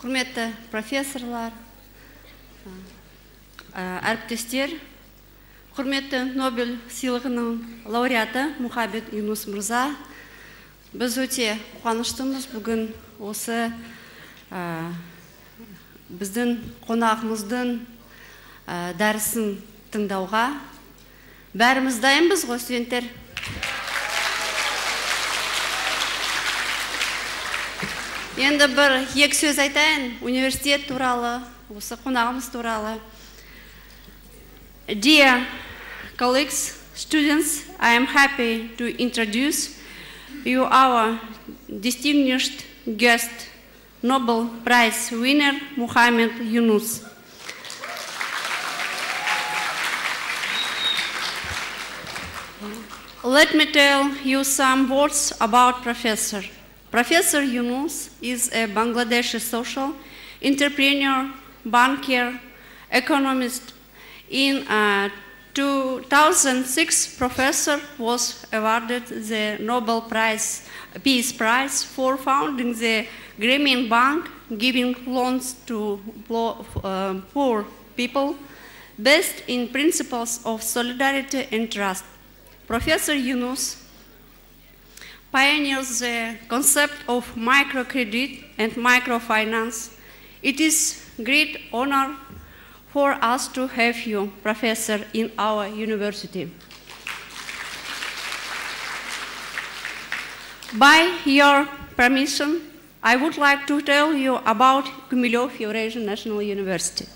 Құрметті профессорлар, әріптестер, құрметті Нобель сыйлығының лауреаты Мухаммад Юнус мырза, біз өте қуаныштымыз бүгін осы біздің қонағымыздың дәрісін тыңдауға. Бәріміз дайынбыз ғой, студенттер? Енді бір екі сөз айтайын университет туралы, осы қонағымыз туралы. Dear colleagues, students, I am happy to introduce you our distinguished guest, Nobel Prize winner, Muhammad Yunus. Let me tell you some words about Professor. Professor Yunus is a Bangladeshi social entrepreneur, banker, economist. In 2006, Professor was awarded the Nobel Peace Prize for founding the Grameen Bank, giving loans to poor people based in principles of solidarity and trust. Professor Yunus pioneers the concept of microcredit and microfinance. It is a great honor for us to have you, Professor, in our university. By your permission, I would like to tell you about Gumilev Eurasian National University.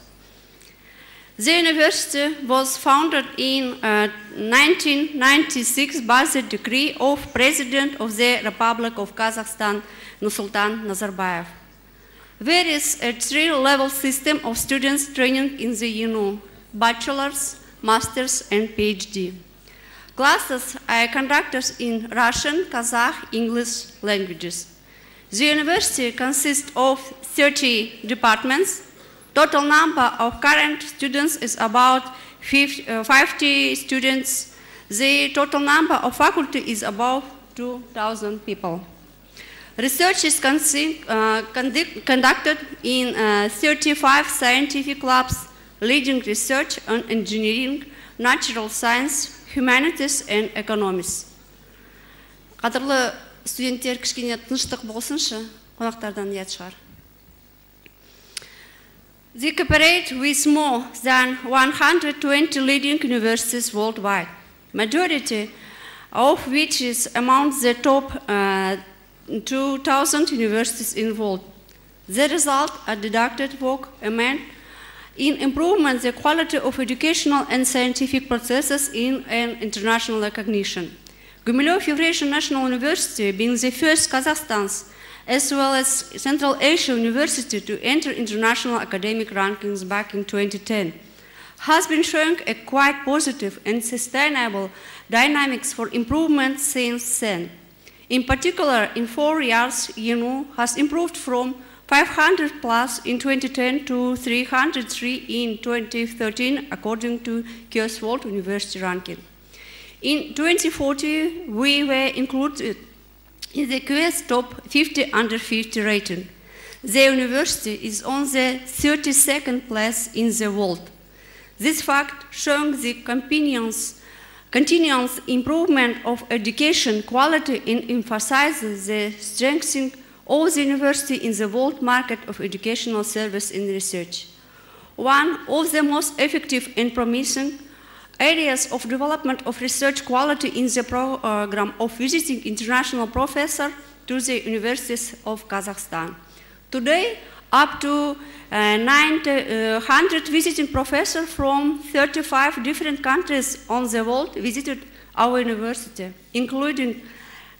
The university was founded in 1996 by the decree of President of the Republic of Kazakhstan, Nursultan Nazarbayev. There is a three-level system of students training in the UNU: bachelor's, master's, and PhD. Classes are conducted in Russian, Kazakh, English languages. The university consists of 30 departments. Total number of current students is about 50 students. The total number of faculty is about 2,000 people. Research is conducted in 35 scientific labs, leading research on engineering, natural science, humanities, and economics. Қадірлі студенттер, кішкене тыныштық болсыншы, қонақтардан ұят шығар. They cooperate with more than 120 leading universities worldwide, majority of which is among the top 2,000 universities involved. The result of deducted work aimed in improvement the quality of educational and scientific processes in an international recognition. Gumilev Eurasian National University, being the first Kazakhstan's as well as Central Asia University to enter international academic rankings back in 2010, has been showing a quite positive and sustainable dynamics for improvement since then. In particular, in 4 years, UNU has improved from 500 plus in 2010 to 303 in 2013, according to QS World University Ranking. In 2040, we were included in the QS Top 50 Under 50 rating. The university is on the 32nd place in the world. This fact showing the continuous improvement of education quality and emphasizes the strengthening of the university in the world market of educational service and research. One of the most effective and promising areas of development of research quality in the program of visiting international professors to the universities of Kazakhstan. Today, up to 900 visiting professors from 35 different countries on the world visited our university, including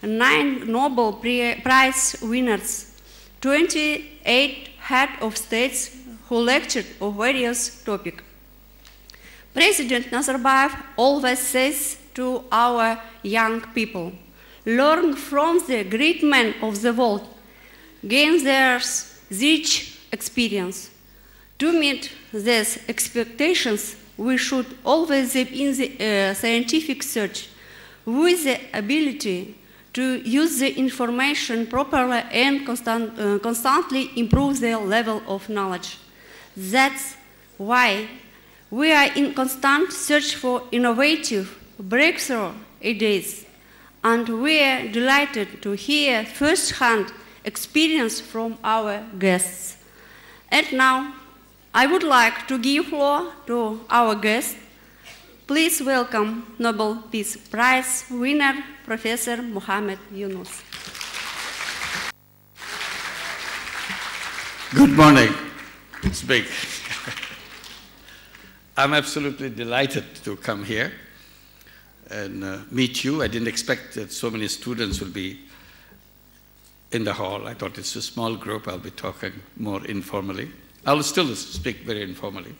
9 Nobel Prize winners, 28 heads of states who lectured on various topics. President Nazarbayev always says to our young people, learn from the great men of the world, gain their rich experience. To meet these expectations, we should always be in the scientific search with the ability to use the information properly and constantly improve their level of knowledge. That's why we are in constant search for innovative breakthrough ideas, and we are delighted to hear first-hand experience from our guests. And now, I would like to give floor to our guest. Please welcome Nobel Peace Prize winner, Professor Muhammad Yunus. Good morning. It's big. I'm absolutely delighted to come here and meet you. I didn't expect that so many students will be in the hall. I thought it's a small group. I'll be talking more informally. I'll still speak very informally.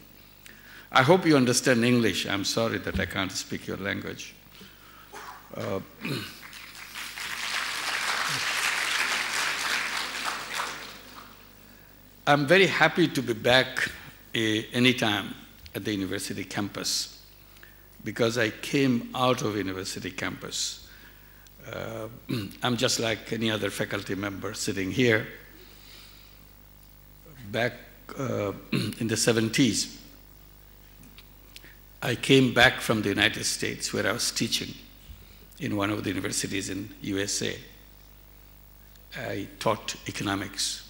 I hope you understand English. I'm sorry that I can't speak your language. I'm very happy to be back anytime at the university campus because I came out of university campus. I'm just like any other faculty member sitting here. Back in the 70s, I came back from the United States where I was teaching in one of the universities in USA. I taught economics.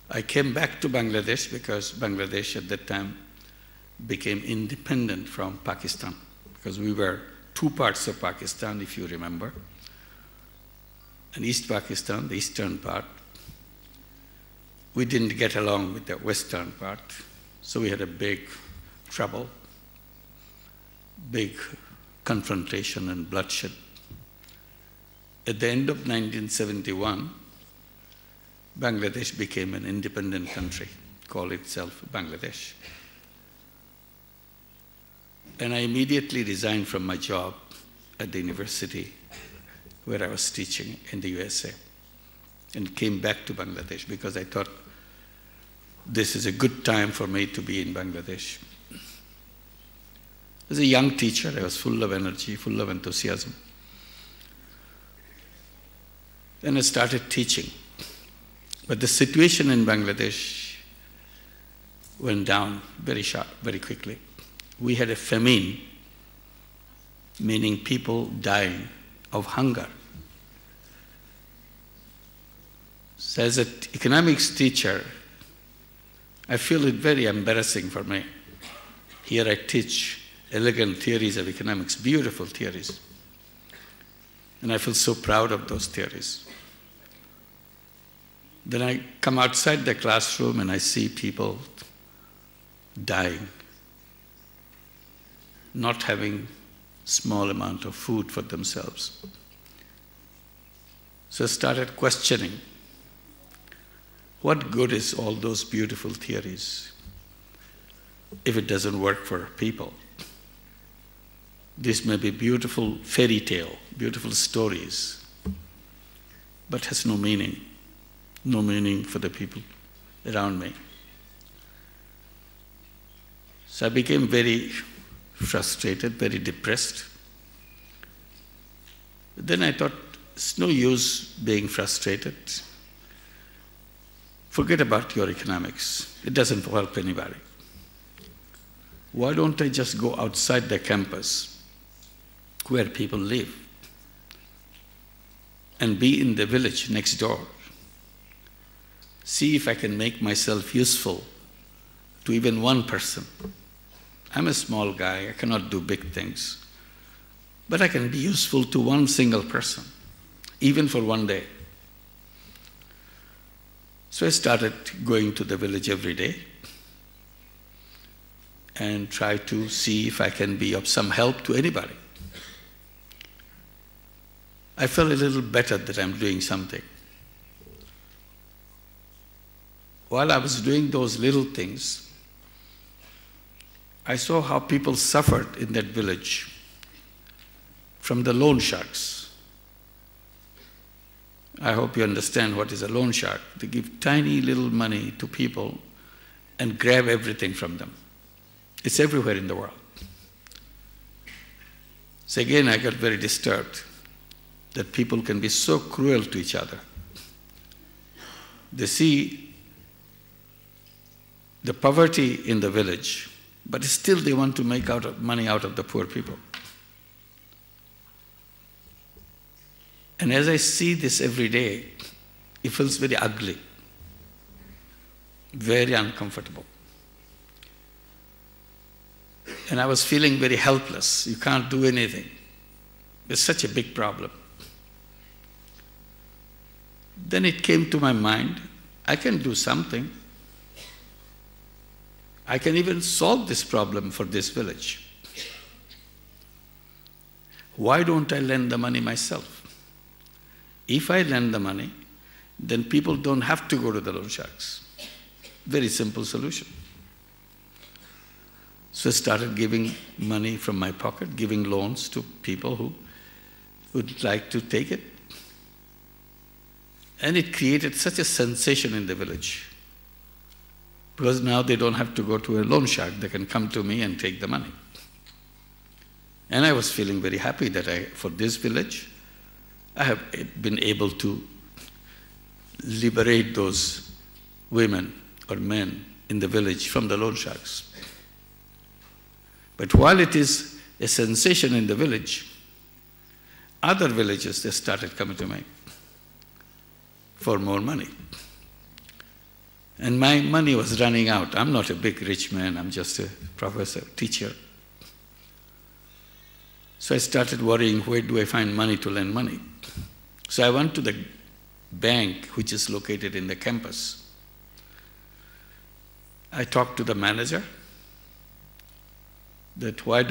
I came back to Bangladesh because Bangladesh at that time became independent from Pakistan because we were two parts of Pakistan, if you remember. And East Pakistan, the eastern part, we didn't get along with the western part, so we had a big trouble, big confrontation and bloodshed. At the end of 1971, Bangladesh became an independent country, called itself Bangladesh. And I immediately resigned from my job at the university where I was teaching in the USA and came back to Bangladesh because I thought this is a good time for me to be in Bangladesh. As a young teacher, I was full of energy, full of enthusiasm. And I started teaching. But the situation in Bangladesh went down very sharp, very quickly. We had a famine, meaning people dying of hunger. So as an economics teacher, I feel it very embarrassing for me. Here I teach elegant theories of economics, beautiful theories. And I feel so proud of those theories. Then I come outside the classroom and I see people dying, not having small amount of food for themselves. So I started questioning, what good is all those beautiful theories if it doesn't work for people? This may be beautiful fairy tale, beautiful stories, but has no meaning for the people around me. So I became very frustrated, very depressed. Then I thought, it's no use being frustrated. Forget about your economics. It doesn't help anybody. Why don't I just go outside the campus where people live and be in the village next door? See if I can make myself useful to even one person. I'm a small guy, I cannot do big things, but I can be useful to one single person, even for one day. So I started going to the village every day and try to see if I can be of some help to anybody. I felt a little better that I'm doing something. While I was doing those little things, I saw how people suffered in that village from the loan sharks. I hope you understand what is a loan shark. They give tiny little money to people and grab everything from them. It's everywhere in the world. So again, I got very disturbed. that people can be so cruel to each other. They see the poverty in the village, but still they want to make money out of the poor people. And as I see this every day, it feels very ugly, very uncomfortable. And I was feeling very helpless. You can't do anything. It's such a big problem. Then it came to my mind, I can do something. I can even solve this problem for this village. Why don't I lend the money myself? If I lend the money, then people don't have to go to the loan sharks. Very simple solution. So I started giving money from my pocket, giving loans to people who would like to take it. And it created such a sensation in the village. Because now they don't have to go to a loan shark, they can come to me and take the money. And I was feeling very happy that for this village, I have been able to liberate those women or men in the village from the loan sharks. But while it is a sensation in the village, other villages, they started coming to me for more money. And my money was running out. I'm not a big rich man, I'm just a professor, teacher. So I started worrying, where do I find money to lend money? So I went to the bank, which is located in the campus. I talked to the manager that why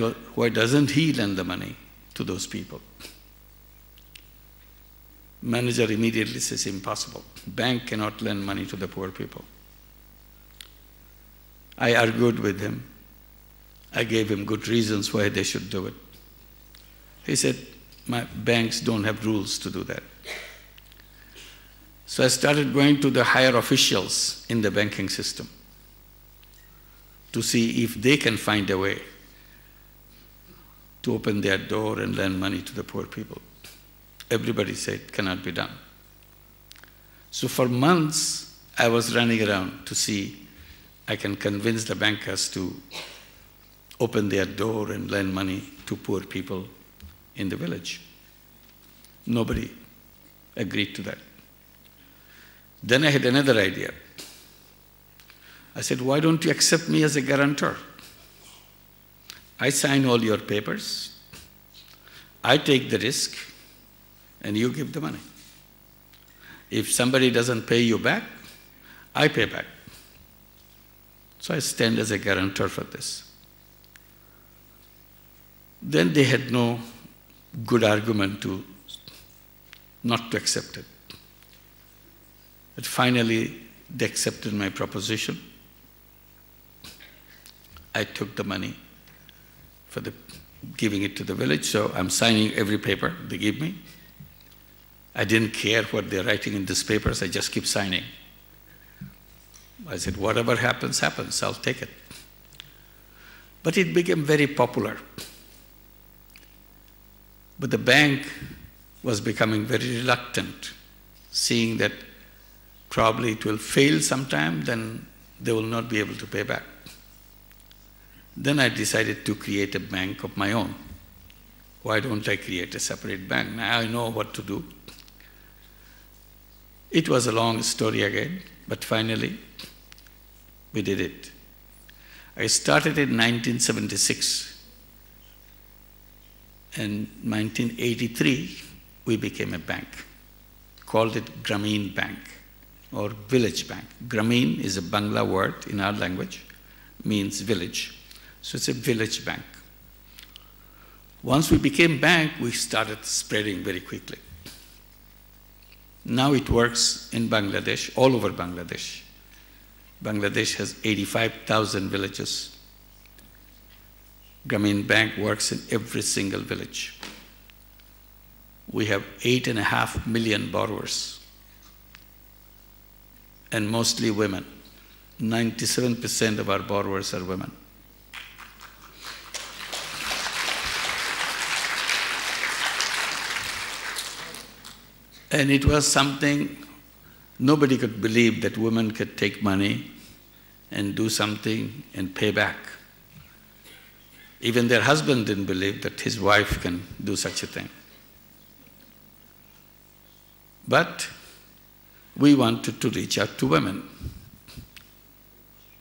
doesn't he lend the money to those people? Manager immediately says, impossible. Bank cannot lend money to the poor people. I argued with him. I gave him good reasons why they should do it. He said, my banks don't have rules to do that. So I started going to the higher officials in the banking system to see if they can find a way to open their door and lend money to the poor people. Everybody said, cannot be done. So for months, I was running around to see I can convince the bankers to open their door and lend money to poor people in the village. Nobody agreed to that. Then I had another idea. I said, why don't you accept me as a guarantor? I sign all your papers, I take the risk, and you give the money. If somebody doesn't pay you back, I pay back. So I stand as a guarantor for this. Then they had no good argument not to accept it. But finally, they accepted my proposition. I took the money for giving it to the village, so I'm signing every paper they give me. I didn't care what they're writing in these papers, I just keep signing. I said, whatever happens, happens, I'll take it. But it became very popular. But the bank was becoming very reluctant, seeing that probably it will fail sometime, then they will not be able to pay back. Then I decided to create a bank of my own. Why don't I create a separate bank? Now I know what to do. It was a long story again, but finally we did it. I started in 1976. In 1983, we became a bank, called it Grameen Bank or Village Bank. Grameen is a Bangla word in our language, means village. So it's a village bank. Once we became bank, we started spreading very quickly. Now it works in Bangladesh, all over Bangladesh. Bangladesh has 85,000 villages. Grameen Bank works in every single village. We have 8.5 million borrowers, and mostly women. 97% of our borrowers are women. And it was something, nobody could believe that women could take money and do something and pay back. Even their husband didn't believe that his wife can do such a thing. But we wanted to reach out to women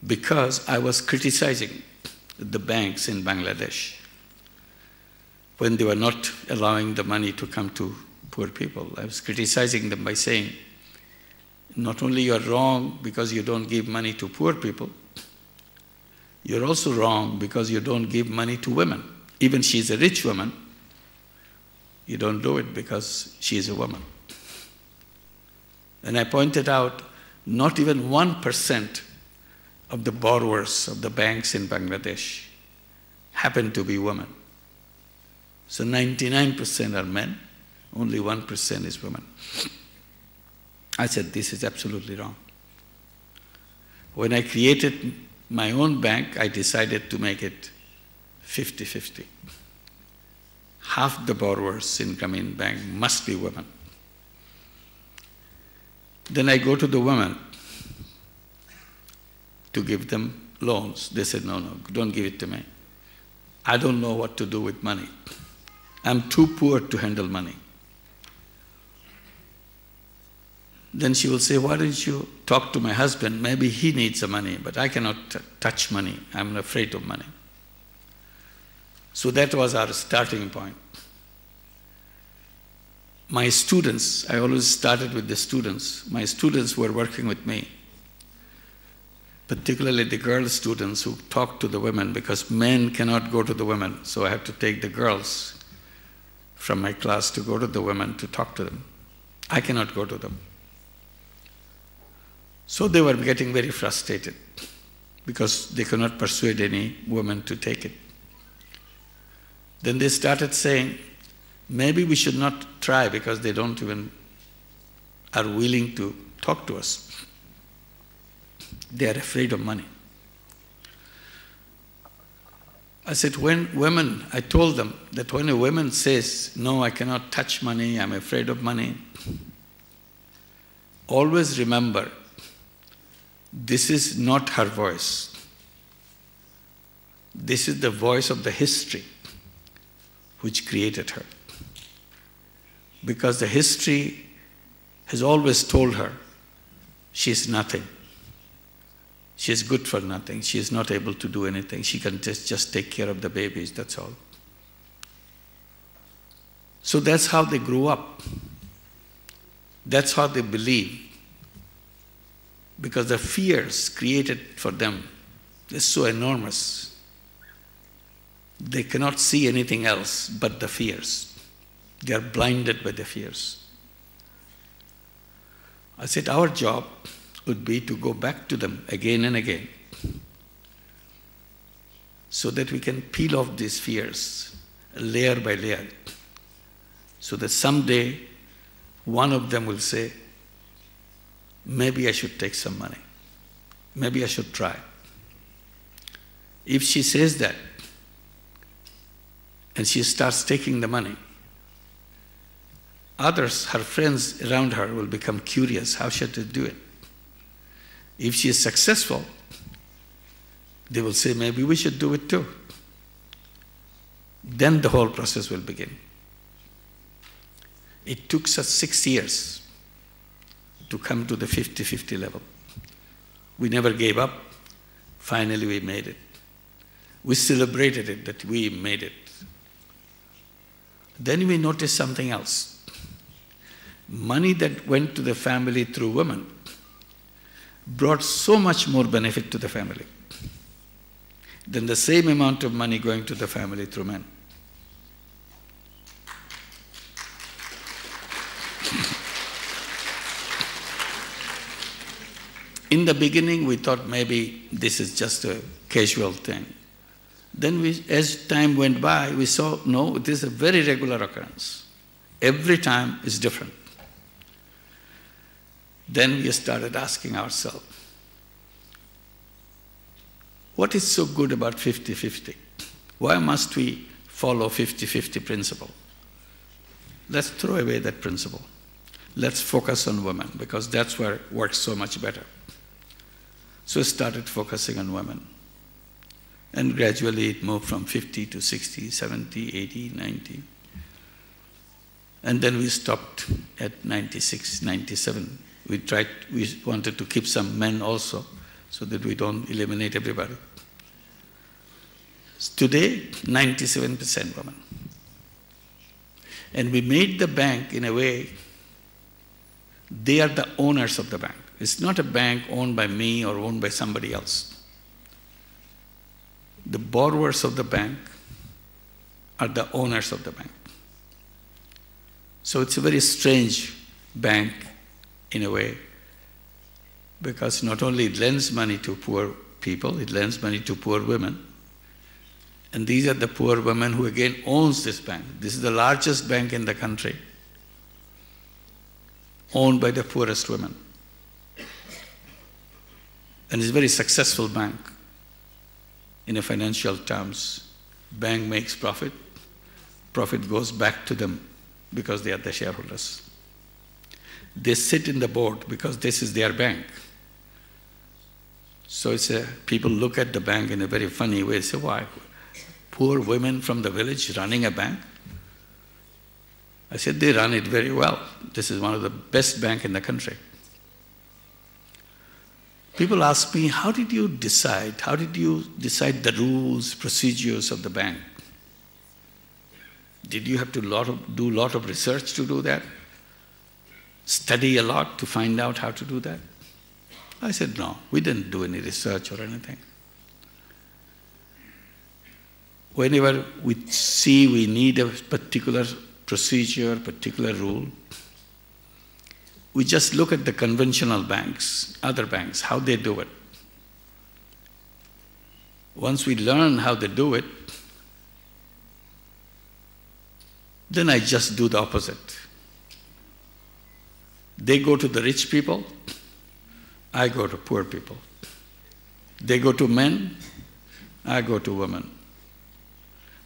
because I was criticizing the banks in Bangladesh when they were not allowing the money to come to poor people. I was criticizing them by saying, not only you're wrong because you don't give money to poor people, you're also wrong because you don't give money to women. Even she's a rich woman, you don't do it because she's a woman. And I pointed out, not even 1% of the borrowers of the banks in Bangladesh happen to be women. So 99% are men, only 1% is women. I said, this is absolutely wrong. When I created my own bank, I decided to make it 50-50. Half the borrowers in Grameen Bank must be women. Then I go to the women to give them loans. They said, no, don't give it to me. I don't know what to do with money. I'm too poor to handle money. Then she will say, why don't you talk to my husband? Maybe he needs the money, but I cannot touch money. I'm afraid of money. So that was our starting point. My students, I always started with the students. My students were working with me, particularly the girl students who talk to the women because men cannot go to the women. So I have to take the girls from my class to go to the women to talk to them. I cannot go to them. So they were getting very frustrated because they could not persuade any woman to take it. Then they started saying, maybe we should not try because they don't even are willing to talk to us. They are afraid of money. I said, I told them that when a woman says, no, I cannot touch money, I'm afraid of money, always remember, this is not her voice. This is the voice of the history which created her. Because the history has always told her she's nothing. She's good for nothing. She is not able to do anything. She can just take care of the babies, that's all. So that's how they grew up. That's how they believe. Because the fears created for them is so enormous. They cannot see anything else but the fears. They are blinded by the fears. I said, our job would be to go back to them again and again so that we can peel off these fears layer by layer so that someday one of them will say, maybe I should take some money. Maybe I should try. If she says that and she starts taking the money, others, her friends around her, will become curious. How should they do it? If she is successful, they will say, maybe we should do it too. Then the whole process will begin. It took us 6 years to come to the 50-50 level. We never gave up. Finally, we made it. We celebrated it, that we made it. Then we noticed something else. Money that went to the family through women brought so much more benefit to the family than the same amount of money going to the family through men. In the beginning, we thought maybe this is just a casual thing. Then as time went by, we saw, no, it is a very regular occurrence. Every time is different. Then we started asking ourselves, what is so good about 50-50? Why must we follow 50-50 principle? Let's throw away that principle. let's focus on women because that's where it works so much better. So I started focusing on women. And gradually it moved from 50 to 60, 70, 80, 90. And then we stopped at 96, 97. We wanted to keep some men also so that we don't eliminate everybody. Today, 97% women. And we made the bank in a way, they are the owners of the bank. It's not a bank owned by me or owned by somebody else. The borrowers of the bank are the owners of the bank. So it's a very strange bank in a way, because not only it lends money to poor people, it lends money to poor women. And these are the poor women who again owns this bank. This is the largest bank in the country, owned by the poorest women. And it's a very successful bank in a financial terms. Bank makes profit, profit goes back to them because they are the shareholders. They sit in the board because this is their bank. So people look at the bank in a very funny way. They say, why? Poor women from the village running a bank? I said, they run it very well. This is one of the best banks in the country. People ask me, how did you decide? How did you decide the rules, procedures of the bank? Did you have to do a lot of research to do that? Study a lot to find out how to do that? I said, no, we didn't do any research or anything. Whenever we see we need a particular procedure, particular rule, we just look at the conventional banks, other banks, how they do it. Once we learn how they do it, then I just do the opposite. They go to the rich people, I go to poor people. They go to men, I go to women.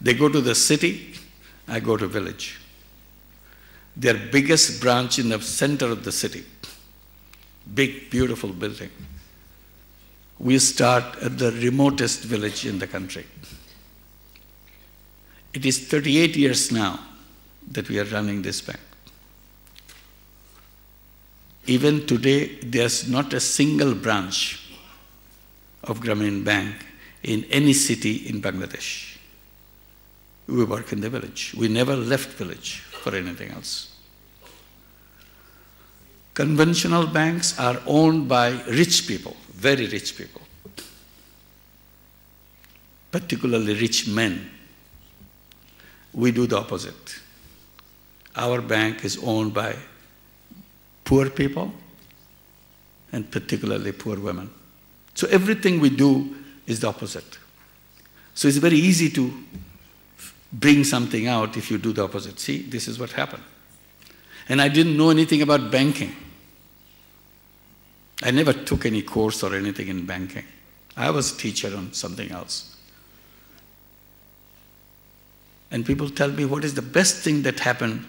They go to the city, I go to village. Their biggest branch in the center of the city, big, beautiful building. We start at the remotest village in the country. It is 38 years now that we are running this bank. Even today, there's not a single branch of Grameen Bank in any city in Bangladesh. We work in the village. We never left village for anything else. Conventional banks are owned by rich people, very rich people, particularly rich men. We do the opposite. Our bank is owned by poor people and particularly poor women. So everything we do is the opposite. So it's very easy to bring something out if you do the opposite. See, this is what happened. And I didn't know anything about banking. I never took any course or anything in banking. I was a teacher on something else. And people tell me, what is the best thing that happened,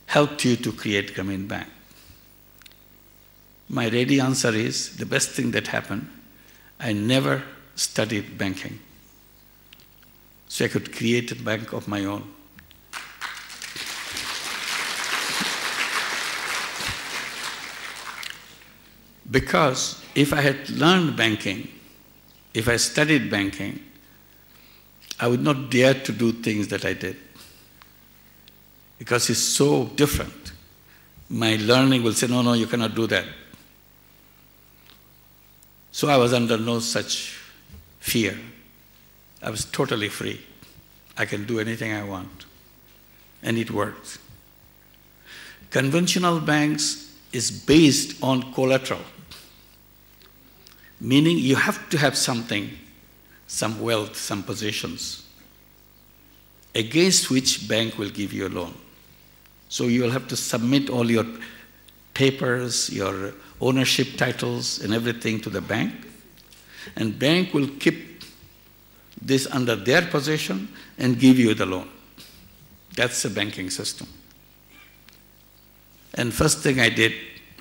helped you to create Grameen Bank? My ready answer is, the best thing that happened, I never studied banking. So I could create a bank of my own. Because if I had learned banking, if I studied banking, I would not dare to do things that I did. Because it's so different. My learning will say, no, no, you cannot do that. So I was under no such fear. I was totally free. I can do anything I want. And it worked. Conventional banks is based on collateral. Meaning you have to have something, some wealth, some possessions, against which bank will give you a loan. So you will have to submit all your papers, your ownership titles and everything to the bank. And bank will keep this under their possession and give you the loan. That's the banking system. And first thing I did,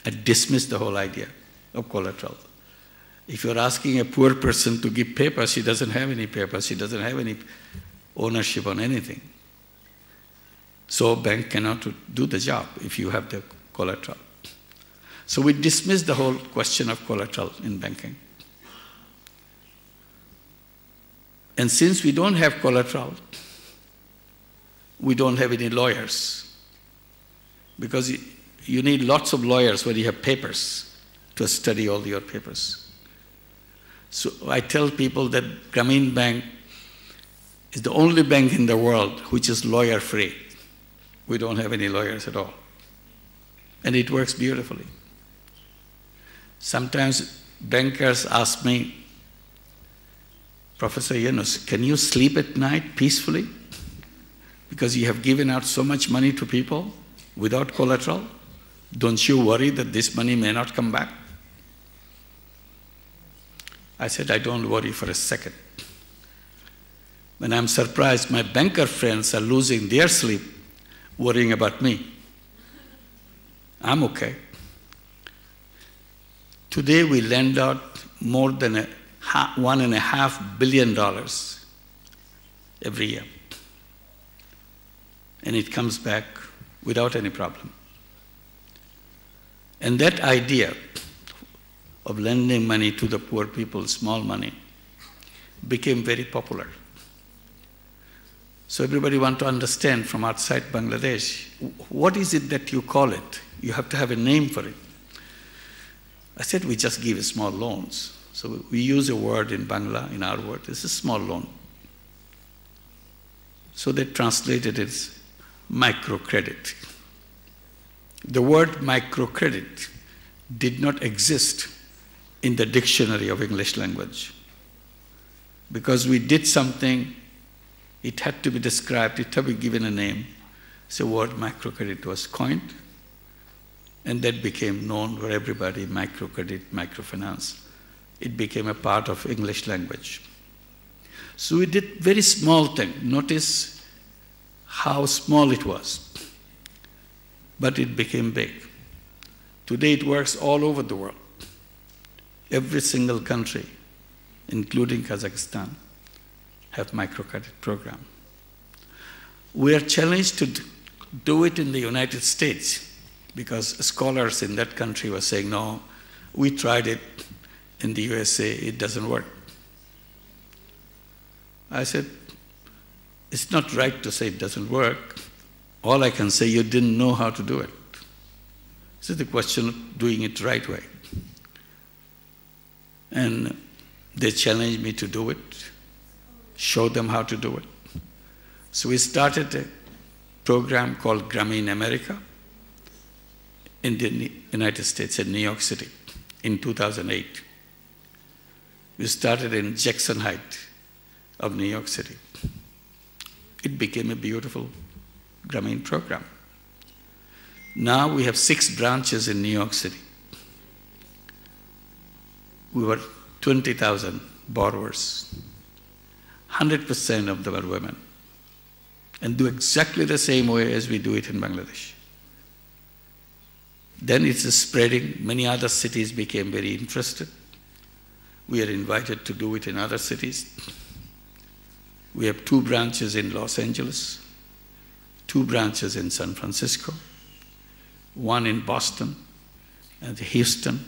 I dismissed the whole idea of collateral. If you're asking a poor person to give papers, she doesn't have any papers, she doesn't have any ownership on anything. So bank cannot do the job if you have the collateral. So we dismissed the whole question of collateral in banking. And since we don't have collateral, we don't have any lawyers. Because you need lots of lawyers when you have papers to study all your papers. So I tell people that Grameen Bank is the only bank in the world which is lawyer-free. We don't have any lawyers at all. And it works beautifully. Sometimes bankers ask me, Professor Yunus, can you sleep at night peacefully? Because you have given out so much money to people without collateral. Don't you worry that this money may not come back? I said, I don't worry for a second. When I'm surprised, my banker friends are losing their sleep worrying about me. I'm okay. Today we lend out more than $1.5 billion every year. And it comes back without any problem. And that idea of lending money to the poor people, small money, became very popular. So everybody wants to understand from outside Bangladesh, what is it that you call it? You have to have a name for it. I said, we just give small loans. So we use a word in Bangla, in our word, it's a small loan. So they translated it as microcredit. The word microcredit did not exist in the dictionary of English language. Because we did something, it had to be described, it had to be given a name. So the word microcredit was coined, and that became known for everybody, microcredit, microfinance. It became a part of English language. So we did very small thing. Notice how small it was. But it became big. Today it works all over the world. Every single country, including Kazakhstan, have microcredit program. We are challenged to do it in the United States because scholars in that country were saying, no, we tried it in the USA, it doesn't work. I said, it's not right to say it doesn't work. All I can say, you didn't know how to do it. This is the question of doing it the right way. And they challenged me to do it, show them how to do it. So we started a program called Grameen America in the United States, in New York City, in 2008. We started in Jackson Heights of New York City. It became a beautiful Grameen program. Now we have 6 branches in New York City. We were 20,000 borrowers. 100% of them are women. And do exactly the same way as we do it in Bangladesh. Then it's spreading. Many other cities became very interested. We are invited to do it in other cities. We have 2 branches in Los Angeles, 2 branches in San Francisco, 1 in Boston, and Houston,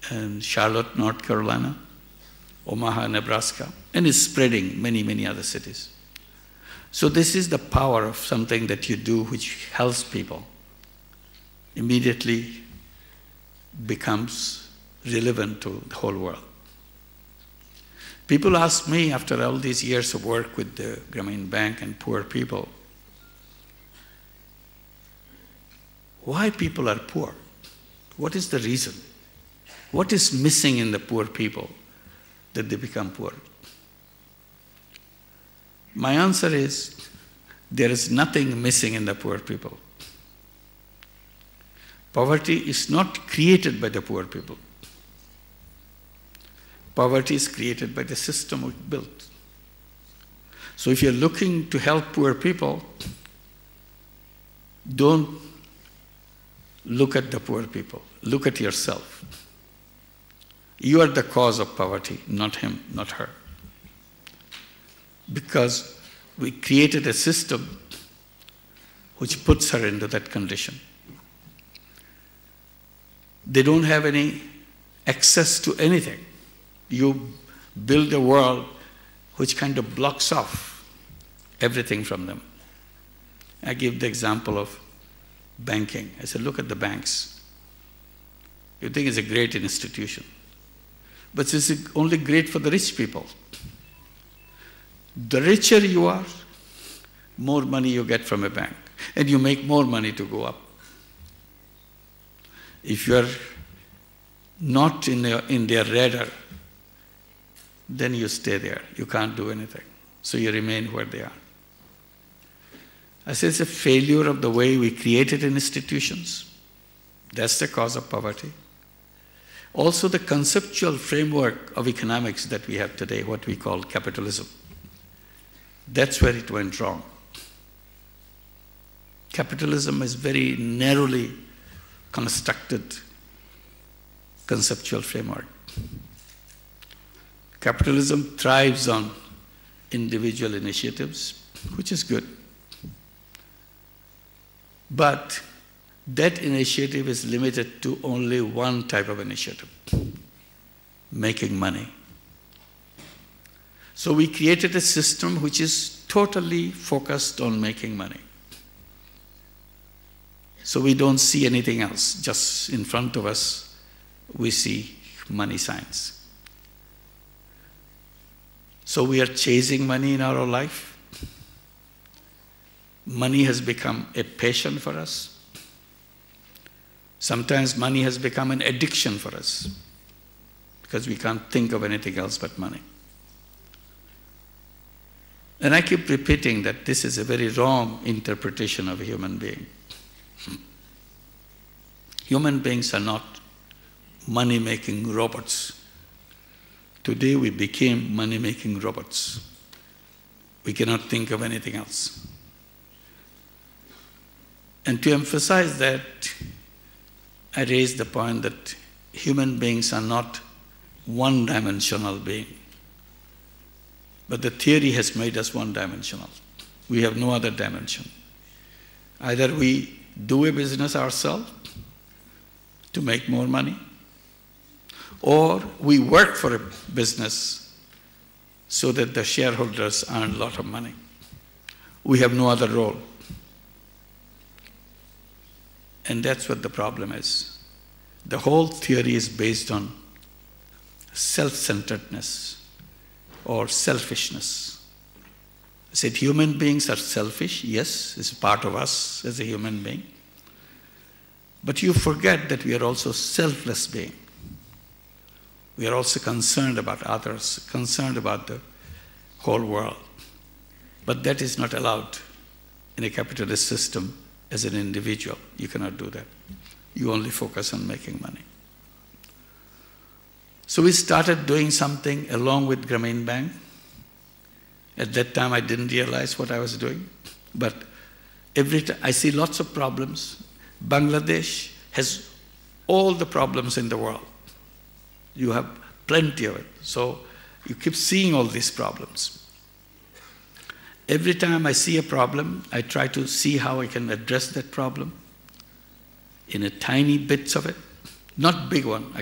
and Charlotte, North Carolina, Omaha, Nebraska, and it's spreading many, many other cities. So this is the power of something that you do which helps people. Immediately becomes relevant to the whole world. People ask me, after all these years of work with the Grameen Bank and poor people, why people are poor? What is the reason? What is missing in the poor people that they become poor? My answer is, there is nothing missing in the poor people. Poverty is not created by the poor people. Poverty is created by the system we built. So if you're looking to help poor people, don't look at the poor people. Look at yourself. You are the cause of poverty, not him, not her. Because we created a system which puts her into that condition. They don't have any access to anything. You build a world which kind of blocks off everything from them. I give the example of banking. I said, look at the banks. You think it's a great institution. But it's only great for the rich people. The richer you are, more money you get from a bank. And you make more money to go up. If you are not in their radar, then you stay there. You can't do anything. So you remain where they are. I say it's a failure of the way we created institutions. That's the cause of poverty. Also the conceptual framework of economics that we have today, what we call capitalism. That's where it went wrong. Capitalism is very narrowly constructed conceptual framework. Capitalism thrives on individual initiatives, which is good. But that initiative is limited to only one type of initiative, making money. So we created a system which is totally focused on making money. So we don't see anything else. Just in front of us, we see money signs. So we are chasing money in our life. Money has become a passion for us. Sometimes money has become an addiction for us because we can't think of anything else but money. And I keep repeating that this is a very wrong interpretation of a human being. Human beings are not money-making robots. Today we became money-making robots. We cannot think of anything else. And to emphasize that, I raise the point that human beings are not one-dimensional beings. But the theory has made us one-dimensional. We have no other dimension. Either we do a business ourselves to make more money, or we work for a business so that the shareholders earn a lot of money. We have no other role. And that's what the problem is. The whole theory is based on self-centeredness or selfishness. I said human beings are selfish. Yes, it's part of us as a human being. But you forget that we are also selfless beings. We are also concerned about others, concerned about the whole world. But that is not allowed in a capitalist system as an individual. You cannot do that. You only focus on making money. So we started doing something along with Grameen Bank. At that time, I didn't realize what I was doing. But every time I see lots of problems. Bangladesh has all the problems in the world. You have plenty of it. So you keep seeing all these problems. Every time I see a problem, I try to see how I can address that problem in a tiny bits of it. Not big one.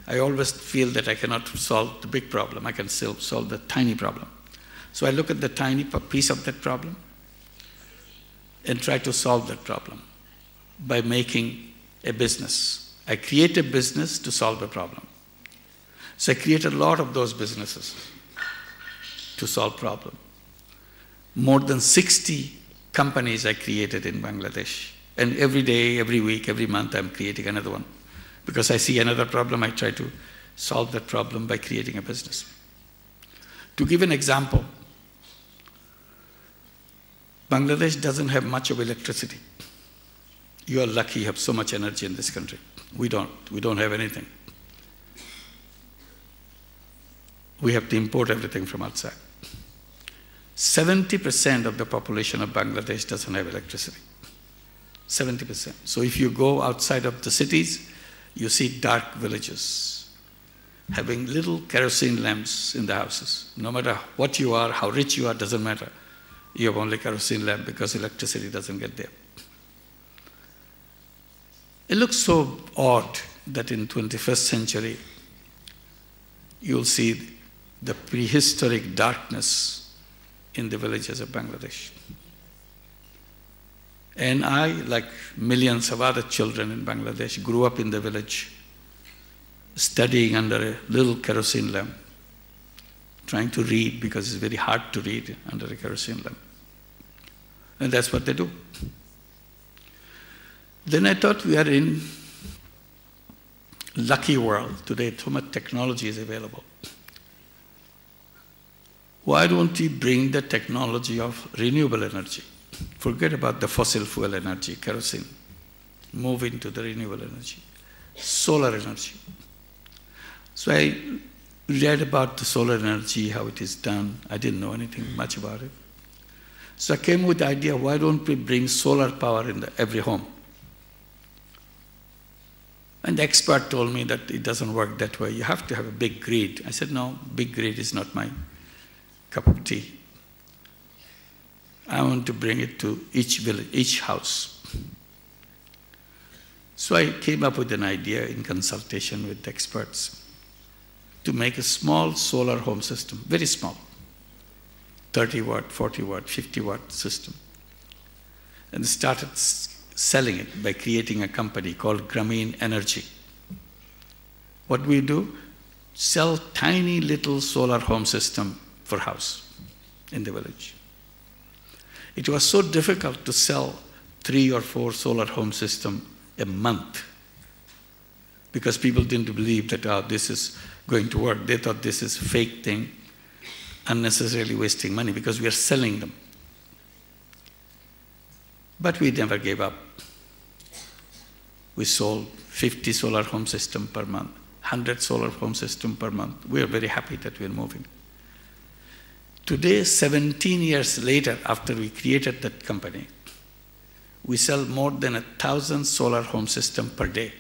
I always feel that I cannot solve the big problem. I can still solve the tiny problem. So I look at the tiny piece of that problem and try to solve that problem by making a business. I create a business to solve a problem. So I create a lot of those businesses to solve problems. More than 60 companies I created in Bangladesh. And every day, every week, every month, I'm creating another one. Because I see another problem, I try to solve that problem by creating a business. To give an example, Bangladesh doesn't have much of electricity. You are lucky you have so much energy in this country. We don't. We don't have anything. We have to import everything from outside. 70% of the population of Bangladesh doesn't have electricity. 70%. So if you go outside of the cities, you see dark villages having little kerosene lamps in the houses. No matter what you are, how rich you are, doesn't matter. You have only kerosene lamp because electricity doesn't get there. It looks so odd that in 21st century, you'll see the prehistoric darkness in the villages of Bangladesh. And I, like millions of other children in Bangladesh, grew up in the village, studying under a little kerosene lamp, trying to read because it's very hard to read under a kerosene lamp. And that's what they do. Then I thought we are in lucky world. Today, so much technology is available. Why don't we bring the technology of renewable energy? Forget about the fossil fuel energy, kerosene. Move into the renewable energy, solar energy. So I read about the solar energy, how it is done. I didn't know anything much about it. So I came with the idea, why don't we bring solar power in every home? And the expert told me that it doesn't work that way. You have to have a big grid. I said, no, big grid is not my cup of tea. I want to bring it to each village, each house. So I came up with an idea in consultation with experts to make a small solar home system, very small, 30 watt, 40 watt, 50 watt system. And started selling it by creating a company called Grameen Energy. What we do, sell tiny little solar home system for house in the village. It was so difficult to sell 3 or 4 solar home system a month because people didn't believe that, oh, this is going to work. They thought this is a fake thing, unnecessarily wasting money because we are selling them. But we never gave up. We sold 50 solar home system per month, 100 solar home system per month. We are very happy that we are moving. Today, 17 years later, after we created that company, we sell more than 1,000 solar home system per day.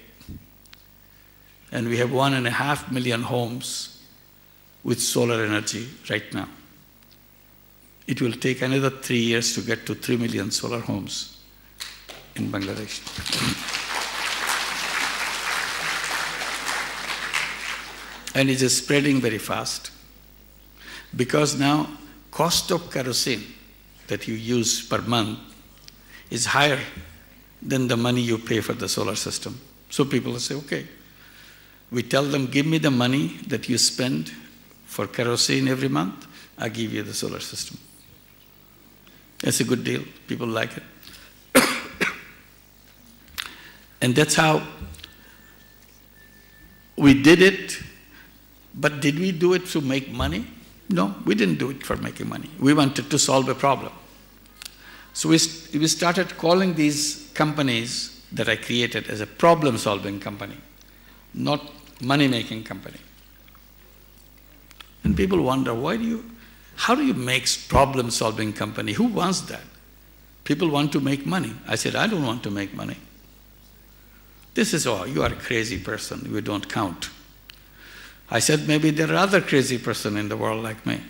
And we have 1.5 million homes with solar energy right now. It will take another 3 years to get to 3 million solar homes in Bangladesh. And it is spreading very fast because now cost of kerosene that you use per month is higher than the money you pay for the solar system. So people will say, okay, we tell them, give me the money that you spend for kerosene every month, I give you the solar system. It's a good deal. People like it. And that's how we did it. But did we do it to make money? No, we didn't do it for making money. We wanted to solve a problem. So we started calling these companies that I created as a problem-solving company, not money-making company. And people wonder, how do you make problem-solving company? Who wants that? People want to make money. I said, I don't want to make money. This is, oh, you are a crazy person. You don't count. I said, maybe there are other crazy person in the world like me.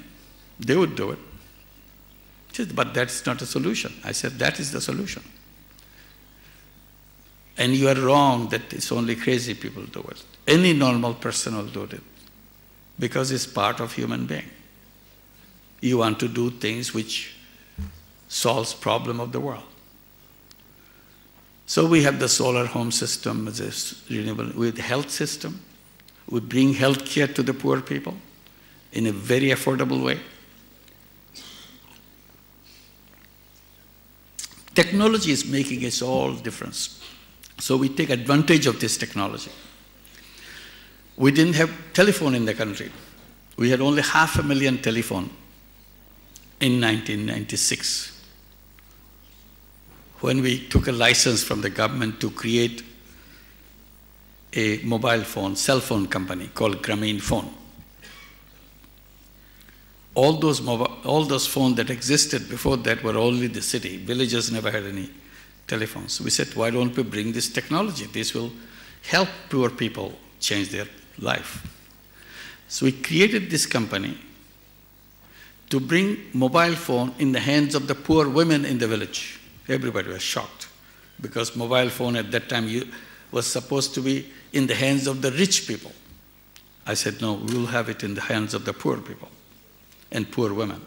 They would do it. She said, but that's not a solution. I said, that is the solution. And you are wrong that it's only crazy people do it. Any normal person will do it because it's part of human being. You want to do things which solves problem of the world. So we have the solar home system as a renewable, with health system. We bring health care to the poor people in a very affordable way. Technology is making its all difference. So we take advantage of this technology. We didn't have telephone in the country. We had only 500,000 telephone in 1996. When we took a license from the government to create a mobile phone, cell phone company called Grameen Phone. All those phones that existed before that were only the city. Villages never had any telephones. We said, why don't we bring this technology? This will help poor people change their life. So we created this company to bring mobile phone in the hands of the poor women in the village. Everybody was shocked because mobile phone at that time was supposed to be in the hands of the rich people. I said, no, we will have it in the hands of the poor people and poor women.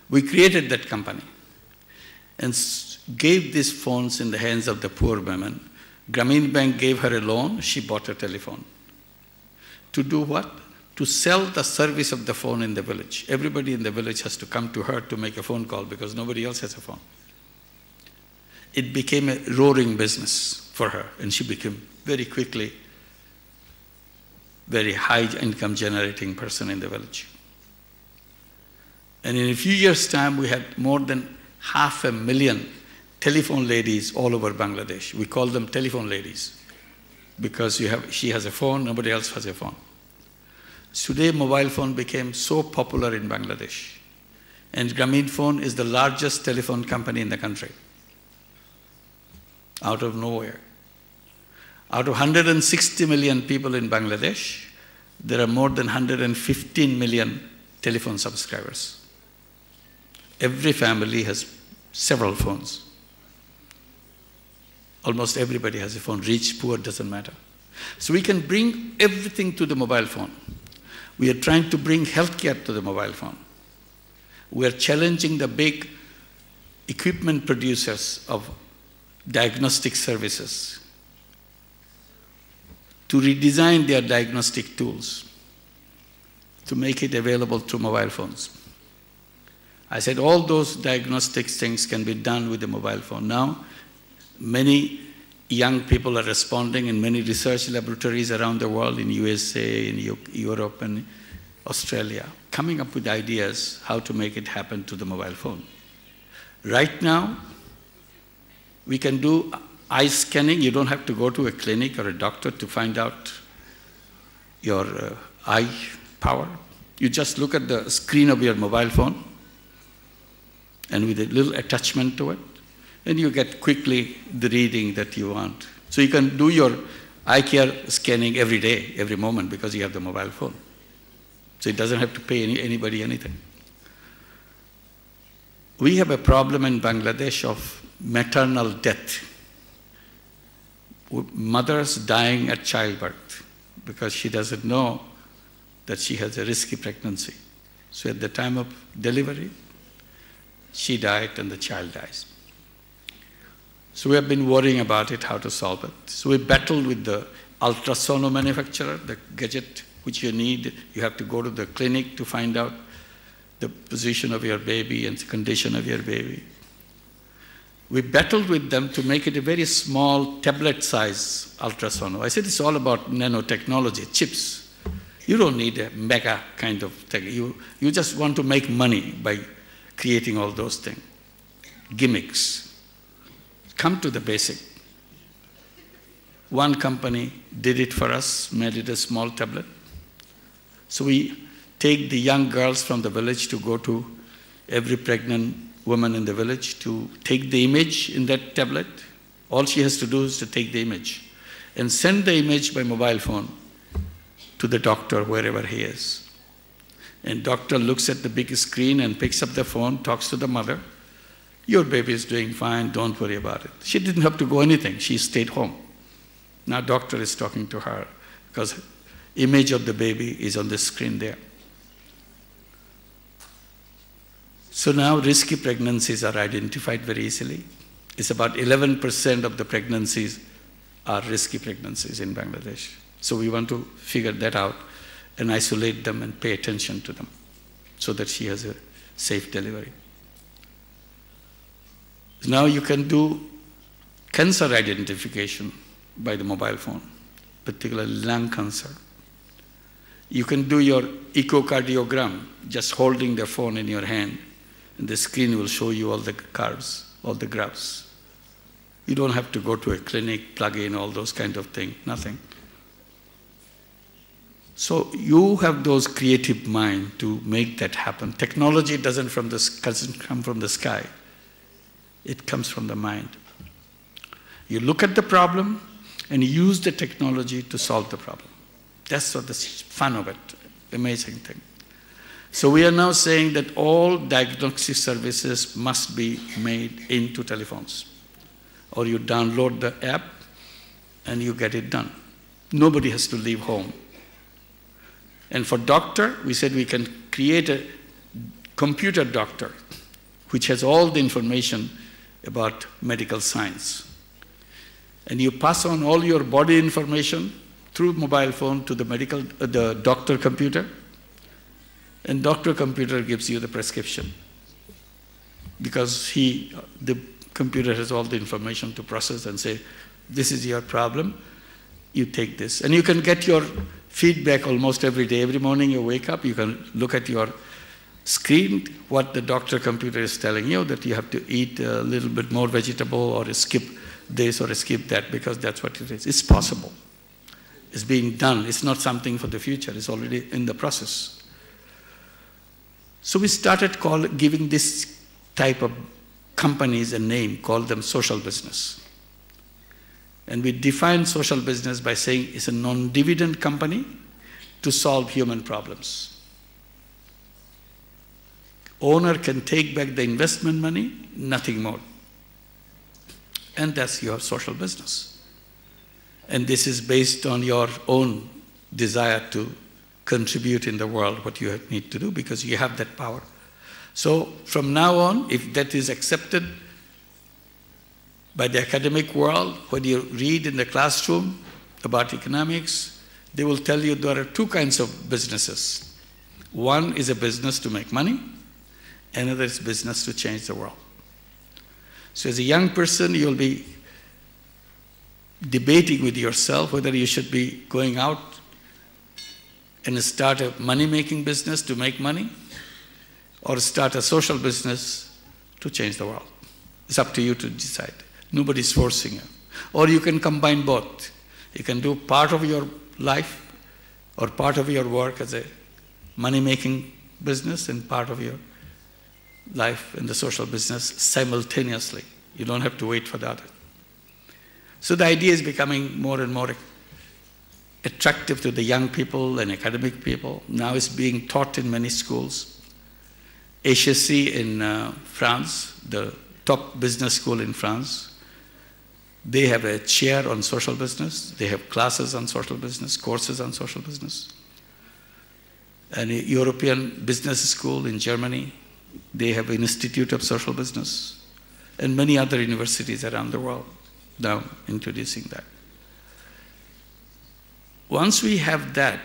We created that company and gave these phones in the hands of the poor women. Grameen Bank gave her a loan, she bought a telephone. To do what? To sell the service of the phone in the village. Everybody in the village has to come to her to make a phone call because nobody else has a phone. It became a roaring business for her, and she became very quickly very high income generating person in the village. And in a few years' time, we had more than 500,000 telephone ladies all over Bangladesh. We call them telephone ladies because she has a phone, nobody else has a phone. Today, mobile phone became so popular in Bangladesh. And Grameen Phone is the largest telephone company in the country. Out of nowhere. Out of 160 million people in Bangladesh, there are more than 115 million telephone subscribers. Every family has several phones. Almost everybody has a phone, rich, poor, doesn't matter. So we can bring everything to the mobile phone. We are trying to bring healthcare to the mobile phone. We are challenging the big equipment producers of diagnostic services to redesign their diagnostic tools to make it available through mobile phones. I said all those diagnostic things can be done with the mobile phone. Now, many young people are responding in many research laboratories around the world, in USA, in Europe, and Australia, coming up with ideas how to make it happen to the mobile phone. Right now, we can do eye scanning. You don't have to go to a clinic or a doctor to find out your eye power. You just look at the screen of your mobile phone and with a little attachment to it, and you get quickly the reading that you want. So you can do your eye care scanning every day, every moment, because you have the mobile phone. So it doesn't have to pay anybody anything. We have a problem in Bangladesh of maternal death. Mothers dying at childbirth because she doesn't know that she has a risky pregnancy. So at the time of delivery, she died and the child dies. So we have been worrying about it, how to solve it. So we battled with the ultrasono manufacturer, the gadget which you need. You have to go to the clinic to find out the position of your baby and the condition of your baby. We battled with them to make it a very small tablet-size ultrasono. I said it's all about nanotechnology, chips. You don't need a mega kind of thing. You just want to make money by creating all those things. Gimmicks. Come to the basic. One company did it for us, made it a small tablet. So we take the young girls from the village to go to every pregnant woman in the village to take the image in that tablet. All she has to do is to take the image and send the image by mobile phone to the doctor wherever he is. And doctor looks at the big screen and picks up the phone, talks to the mother. Your baby is doing fine, don't worry about it. She didn't have to go anything, she stayed home. Now doctor is talking to her because image of the baby is on the screen there. So now risky pregnancies are identified very easily. It's about 11% of the pregnancies are risky pregnancies in Bangladesh. So we want to figure that out and isolate them and pay attention to them so that she has a safe delivery. Now you can do cancer identification by the mobile phone, particularly lung cancer. You can do your echocardiogram just holding the phone in your hand, and the screen will show you all the curves, all the graphs. You don't have to go to a clinic, plug in all those kind of things, nothing. So you have those creative mind to make that happen. Technology doesn't come from the sky. It comes from the mind. You look at the problem and use the technology to solve the problem. That's what the fun of it, amazing thing. So we are now saying that all diagnostic services must be made into telephones. Or you download the app and you get it done. Nobody has to leave home. And for doctor, we said we can create a computer doctor which has all the information about medical science. And you pass on all your body information through mobile phone to the doctor computer, and doctor computer gives you the prescription because the computer has all the information to process and say, this is your problem, you take this. And you can get your feedback almost every day. Every morning you wake up, you can look at your screen, what the doctor computer is telling you, that you have to eat a little bit more vegetable or skip this or skip that, because that's what it is. It's possible. It's being done. It's not something for the future. It's already in the process. So we started giving this type of companies a name, call them social business. And we define social business by saying it's a non-dividend company to solve human problems. Owner can take back the investment money, nothing more. And that's your social business. And this is based on your own desire to contribute in the world what you need to do, because you have that power. So from now on, if that is accepted by the academic world, when you read in the classroom about economics, they will tell you there are two kinds of businesses. One is a business to make money, another is business to change the world. So as a young person, you'll be debating with yourself whether you should be going out and start a money-making business to make money, or start a social business to change the world. It's up to you to decide. Nobody's forcing you. Or you can combine both. You can do part of your life or part of your work as a money-making business and part of your life in the social business simultaneously. You don't have to wait for the other. So the idea is becoming more and more attractive to the young people and academic people. Now it's being taught in many schools. HSC in France, the top business school in France, they have a chair on social business. They have classes on social business, courses on social business. And a European business school in Germany, they have an institute of social business. And many other universities around the world now introducing that. Once we have that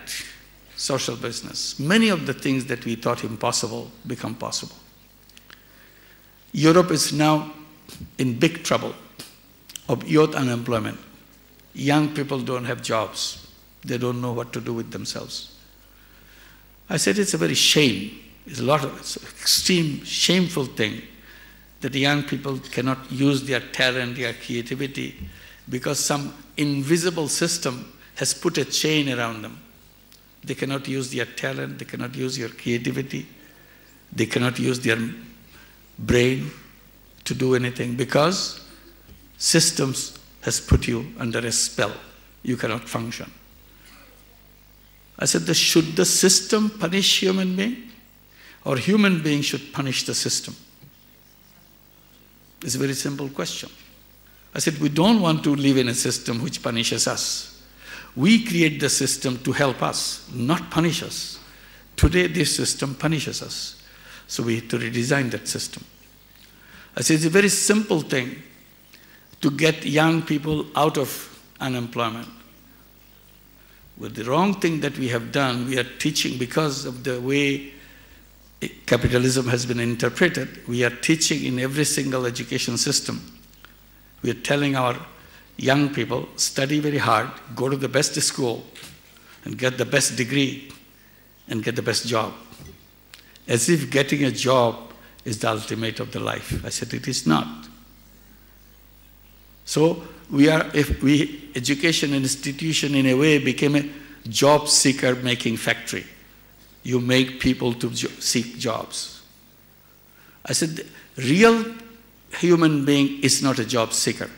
social business, many of the things that we thought impossible become possible. Europe is now in big trouble of youth unemployment. Young people don't have jobs. They don't know what to do with themselves. I said it's a very shame. It's an extreme shameful thing that the young people cannot use their talent, their creativity, because some invisible system has put a chain around them. They cannot use their talent, they cannot use your creativity, they cannot use their brain to do anything, because systems has put you under a spell. You cannot function. I said, should the system punish human being, or human being should punish the system? It's a very simple question. I said, we don't want to live in a system which punishes us. We create the system to help us, not punish us. Today, this system punishes us. So we have to redesign that system. I said, it's a very simple thing to get young people out of unemployment. With the wrong thing that we have done, we are teaching, because of the way capitalism has been interpreted, we are teaching in every single education system. We are telling our young people, study very hard, go to the best school, and get the best degree, and get the best job. As if getting a job is the ultimate of the life. I said, it is not. So education institution in a way became a job seeker making factory. You make people to seek jobs. I said, the real human being is not a job seeker.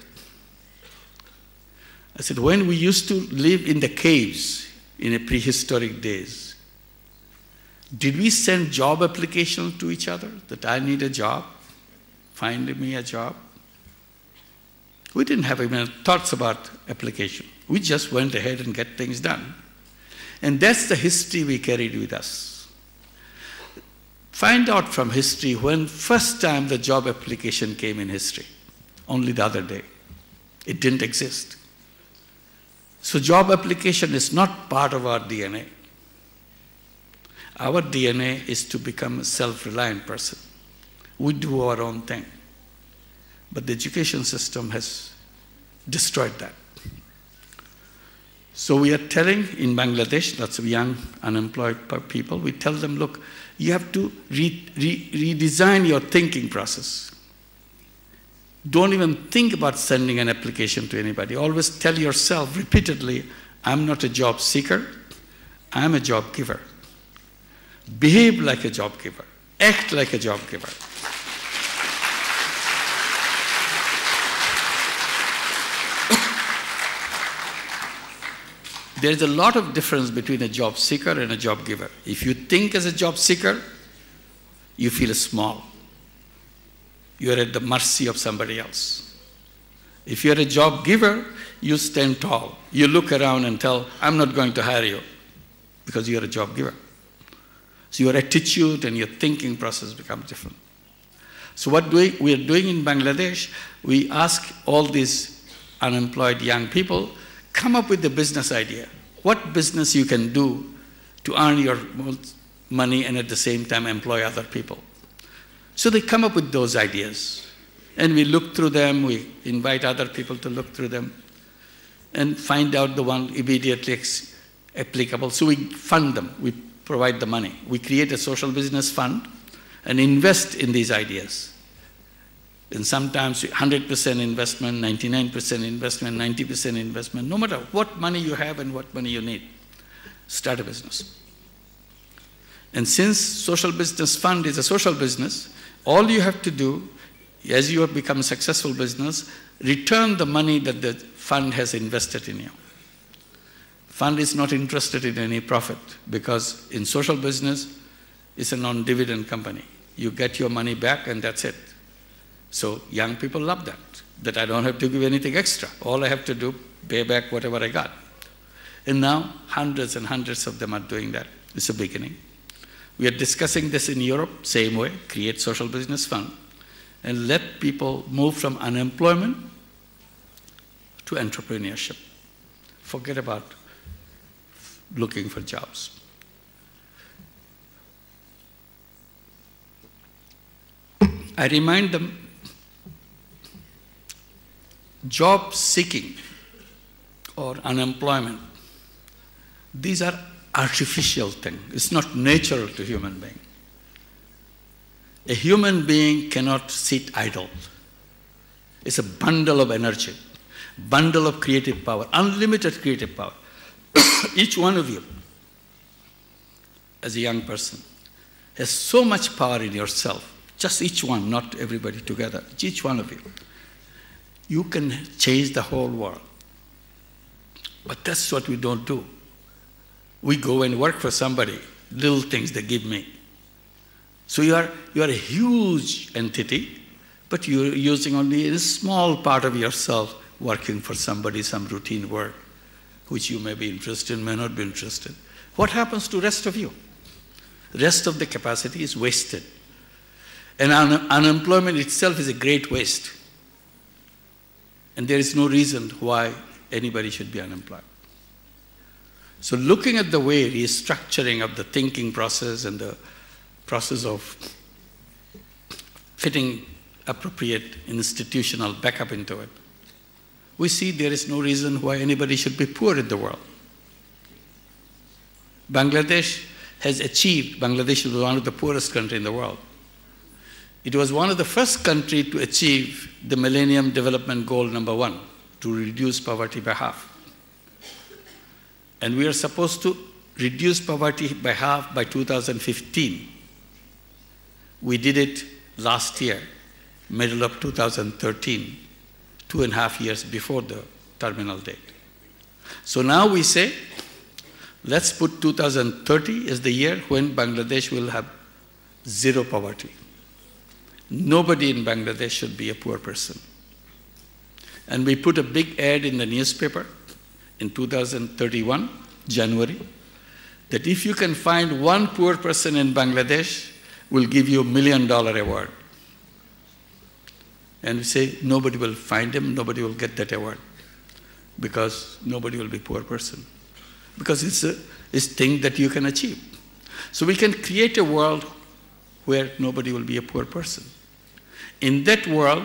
I said, when we used to live in the caves in the prehistoric days, did we send job applications to each other that I need a job, find me a job? We didn't have even thoughts about application. We just went ahead and get things done. And that's the history we carried with us. Find out from history when first time the job application came in history. Only the other day. It didn't exist. So job application is not part of our DNA. Our DNA is to become a self-reliant person. We do our own thing. But the education system has destroyed that. So we are telling in Bangladesh, lots of young unemployed people, we tell them, look, you have to redesign your thinking process. Don't even think about sending an application to anybody. Always tell yourself repeatedly, I'm not a job seeker, I'm a job giver. Behave like a job giver. Act like a job giver. There's a lot of difference between a job seeker and a job giver. If you think as a job seeker, you feel small. You are at the mercy of somebody else. If you're a job giver, you stand tall. You look around and tell, I'm not going to hire you, because you're a job giver. So your attitude and your thinking process becomes different. So what we are doing in Bangladesh, we ask all these unemployed young people, come up with a business idea. What business you can do to earn your money and at the same time employ other people. So they come up with those ideas. And we look through them, we invite other people to look through them and find out the one immediately applicable. So we fund them, we provide the money. We create a social business fund and invest in these ideas. And sometimes 100% investment, 99% investment, 90% investment, no matter what money you have and what money you need, start a business. And since social business fund is a social business, all you have to do, as you have become a successful business, return the money that the fund has invested in you. Fund is not interested in any profit because in social business, it's a non-dividend company. You get your money back and that's it. So young people love that I don't have to give anything extra. All I have to do, pay back whatever I got. And now hundreds and hundreds of them are doing that. It's a beginning. We are discussing this in Europe, same way, create social business fund and let people move from unemployment to entrepreneurship. Forget about looking for jobs. I remind them, job seeking or unemployment, these are artificial things. It's not natural to human being. A human being cannot sit idle. It's a bundle of energy, bundle of creative power, unlimited creative power. Each one of you, as a young person, has so much power in yourself. Just each one, not everybody together. Each one of you. You can change the whole world. But that's what we don't do. We go and work for somebody, little things they give me. So you are a huge entity, but you're using only a small part of yourself working for somebody, some routine work, which you may be interested in, may not be interested. What happens to the rest of you? The rest of the capacity is wasted. And unemployment itself is a great waste. And there is no reason why anybody should be unemployed. So looking at the way restructuring of the thinking process and the process of fitting appropriate institutional backup into it, we see there is no reason why anybody should be poor in the world. Bangladesh has achieved, Bangladesh was one of the poorest countries in the world. It was one of the first countries to achieve the Millennium Development Goal #1, to reduce poverty by half. And we are supposed to reduce poverty by half by 2015. We did it last year, middle of 2013, 2.5 years before the terminal date. So now we say, let's put 2030 as the year when Bangladesh will have zero poverty. Nobody in Bangladesh should be a poor person. And we put a big ad in the newspaper in 2031, January, that if you can find one poor person in Bangladesh, we'll give you $1 million award. And we say nobody will find him, nobody will get that award, because nobody will be a poor person. Because it's a thing that you can achieve. So we can create a world where nobody will be a poor person. In that world,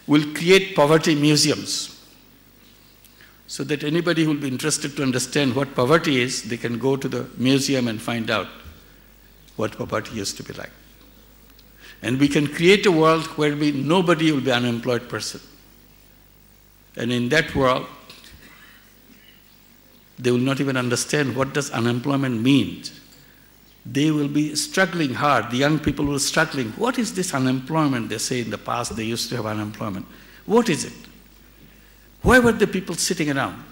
we'll create poverty museums, so that anybody who will be interested to understand what poverty is, they can go to the museum and find out what poverty used to be like. And we can create a world where nobody will be an unemployed person. And in that world, they will not even understand what does unemployment mean. They will be struggling hard. The young people will be struggling. What is this unemployment? They say in the past they used to have unemployment. What is it? Why were the people sitting around?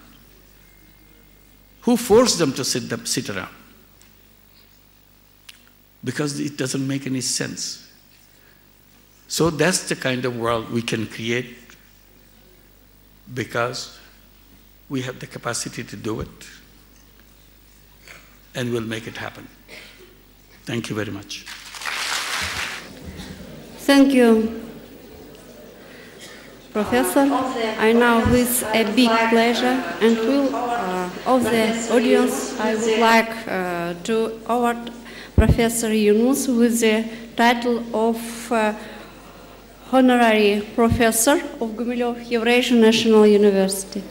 Who forced them to sit around? Because it doesn't make any sense. So that's the kind of world we can create, because we have the capacity to do it, and we'll make it happen. Thank you very much. Thank you, Professor. I now, with a big pleasure and full of the audience, I would like to award Professor Yunusa with the title of Honorary Professor of Gumilev Eurasian National University.